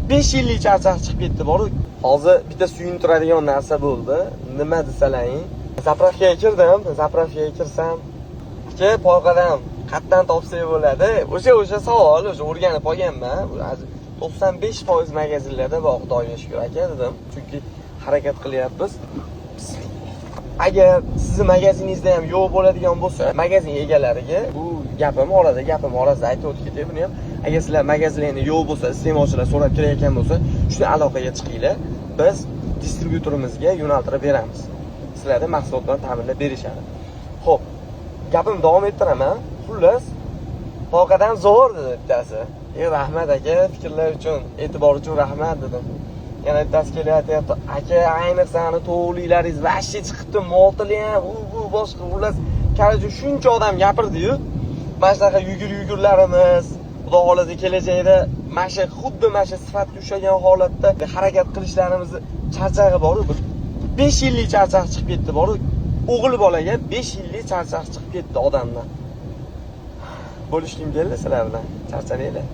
5 yillik charchaq chiqib ketdi boru. Hozir bitta suyuntiradigan narsa bo'ldi. Nima desalaring? Zapravkaga kirdim. Zapravkaga kirsam, "Ke, poygadan qayerdan topsak bo'ladi?" O'sha savol, o'sha o'rganib olganman. 95% magazinlarda bor, Xudoga shukr aka dedim. Chunki harakat qilyapmiz. Agar sizni magaziningizda ham yo'q bo'ladigan bo'lsa, magazin egalariga bu gapim orasida aytib o'tib ketay buni ham. Agar sizlar magazinlarda yo'q bo'lsa, iste'molchilar so'rab kelayotgan bo'lsa, shuni aloqaga chiqinglar. Biz distribyutorimizga yo'naltirib beramiz. Sizlarga mahsulotlarni ta'minlab berishadi. Xo'p, gapim davom ettiraman. Xullas, poygadan zo'r dedi bittasi. Rahmat aka, fikrlar uchun, e'tibor uchun rahmat dedim. Yana bittasi kelyapti. Aka, ayniqsa ani to'g'lilaringiz vashshi chiqibdi, motili ham, bu boshqa xullas, qarajun shuncha odam gapirdi-yu. Mana shunaqa yugurlarimiz, xudo xolasa kelajakda xuddi mana shu sifatga ushlagan holatda harakat qilishlarimizni charchag'i bor-ku, 5 yillik charchaq chiqib ketdi bor-ku. O'g'il bolaga 5 yillik charchaq chiqib ketdi odamdan. Bo'lishkim keldi sizlar bilan. Charchaninglar.